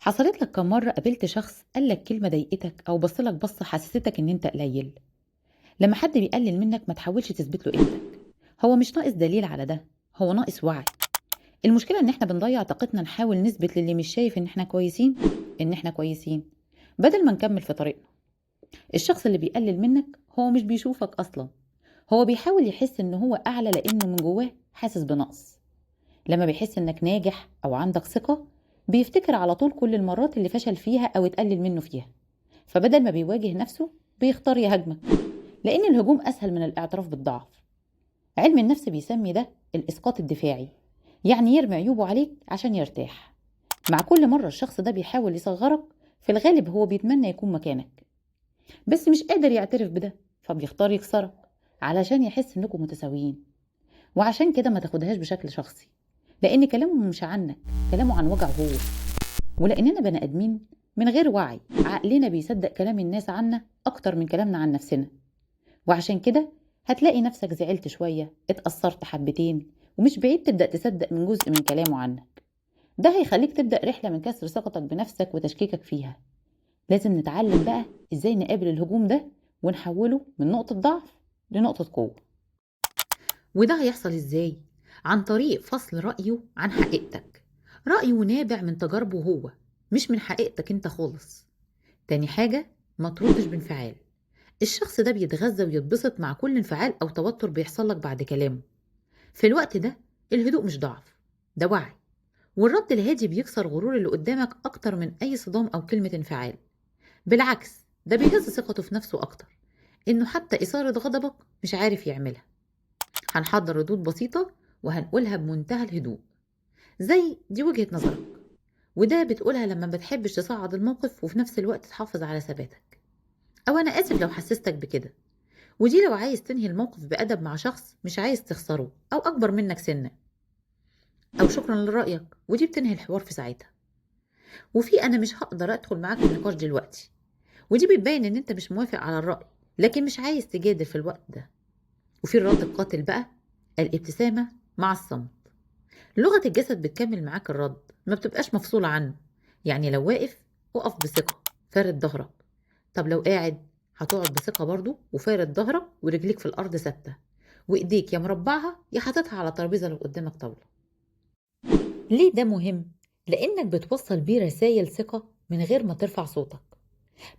حصلت لك كم مرة قابلت شخص قالك كلمة ضايقتك أو بصلك بصة حسستك إن أنت قليل؟ لما حد بيقلل منك ما تحاولش تثبت له قيمتك. هو مش ناقص دليل على ده، هو ناقص وعي. المشكلة إن إحنا بنضيع طاقتنا نحاول نثبت للي مش شايف إن إحنا كويسين إن إحنا كويسين، بدل ما نكمل في طريقنا. الشخص اللي بيقلل منك هو مش بيشوفك أصلا، هو بيحاول يحس إن هو أعلى لأنه من جواه حاسس بنقص. لما بيحس إنك ناجح أو عندك ثقة بيفتكر على طول كل المرات اللي فشل فيها أو اتقلل منه فيها، فبدل ما بيواجه نفسه بيختار يهاجمك، لأن الهجوم أسهل من الاعتراف بالضعف. علم النفس بيسمي ده الإسقاط الدفاعي، يعني يرمي عيوبه عليك عشان يرتاح. مع كل مرة الشخص ده بيحاول يصغرك، في الغالب هو بيتمنى يكون مكانك، بس مش قادر يعترف بده، فبيختار يكسرك علشان يحس إنكم متساويين. وعشان كده ما تاخدهاش بشكل شخصي، لأن كلامه مش عنك، كلامه عن وجعه هو. ولأننا بني آدمين من غير وعي، عقلنا بيصدق كلام الناس عنا أكتر من كلامنا عن نفسنا. وعشان كده هتلاقي نفسك زعلت شوية، اتأثرت حبتين، ومش بعيد تبدأ تصدق من جزء من كلامه عنك. ده هيخليك تبدأ رحلة من كسر ثقتك بنفسك وتشكيكك فيها. لازم نتعلم بقى ازاي نقابل الهجوم ده ونحوله من نقطة ضعف لنقطة قوة. وده هيحصل ازاي؟ عن طريق فصل رأيه عن حقيقتك. رأيه نابع من تجاربه هو، مش من حقيقتك انت خالص. تاني حاجة، ما تردش بانفعال. الشخص ده بيتغذى ويتبسط مع كل انفعال أو توتر بيحصل لك بعد كلامه. في الوقت ده الهدوء مش ضعف، ده وعي. والرد الهادي بيكسر غرور اللي قدامك أكتر من أي صدام أو كلمة انفعال. بالعكس، ده بيهز ثقته في نفسه أكتر، إنه حتى إثارة غضبك مش عارف يعملها. هنحضر ردود بسيطة وهنقولها بمنتهى الهدوء، زي دي وجهة نظرك، وده بتقولها لما بتحبش تصعد الموقف وفي نفس الوقت تحافظ على ثباتك. أو أنا آسف لو حسستك بكده. ودي لو عايز تنهي الموقف بأدب مع شخص مش عايز تخسره أو أكبر منك سنة. أو شكرا لرأيك، ودي بتنهي الحوار في ساعتها. وفي أنا مش هقدر أدخل معاك في النقاش دلوقتي، ودي بتبين إن أنت مش موافق على الرأي لكن مش عايز تجادل في الوقت ده. وفي الرد القاتل بقى، الابتسامة مع الصمت. لغة الجسد بتكمل معاك الرد، ما بتبقاش مفصولة عنه. يعني لو واقف، اقف بثقة، فارد ظهرك. طب لو قاعد، هتقعد بثقة برضو وفارد ظهرك ورجليك في الأرض ثابتة، وإيديك يا مربعها يا حاططها على ترابيزة لو قدامك طاولة. ليه ده مهم؟ لأنك بتوصل بيه رسائل ثقة من غير ما ترفع صوتك.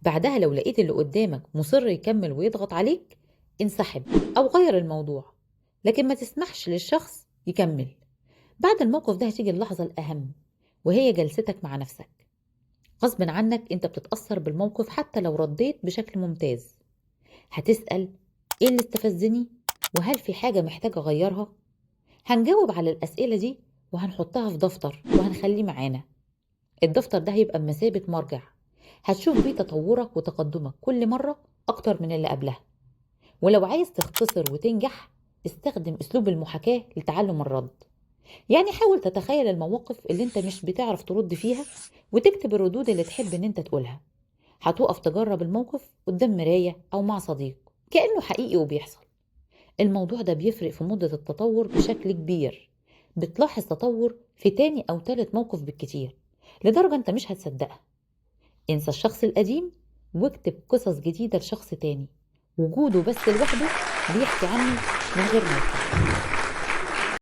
بعدها لو لقيت اللي قدامك مصر يكمل ويضغط عليك، انسحب أو غير الموضوع، لكن ما تسمحش للشخص يكمل. بعد الموقف ده هتيجي اللحظة الأهم، وهي جلستك مع نفسك. غصب عنك انت بتتأثر بالموقف حتى لو رديت بشكل ممتاز. هتسأل ايه اللي استفزني؟ وهل في حاجة محتاجة اغيرها؟ هنجاوب على الأسئلة دي وهنحطها في دفتر وهنخليه معانا. الدفتر ده هيبقى بمثابة مرجع، هتشوف بيه تطورك وتقدمك كل مرة أكتر من اللي قبلها. ولو عايز تختصر وتنجح، استخدم أسلوب المحاكاة لتعلم الرد. يعني حاول تتخيل المواقف اللي انت مش بتعرف ترد فيها، وتكتب الردود اللي تحب ان انت تقولها. هتوقف تجرب الموقف قدام مراية أو مع صديق كأنه حقيقي وبيحصل. الموضوع ده بيفرق في مدة التطور بشكل كبير. بتلاحظ تطور في تاني أو تالت موقف بالكتير، لدرجة انت مش هتصدقها. انسى الشخص القديم واكتب قصص جديدة لشخص تاني، وجوده بس لوحده بيحكي عنه من غير ما يتكلم.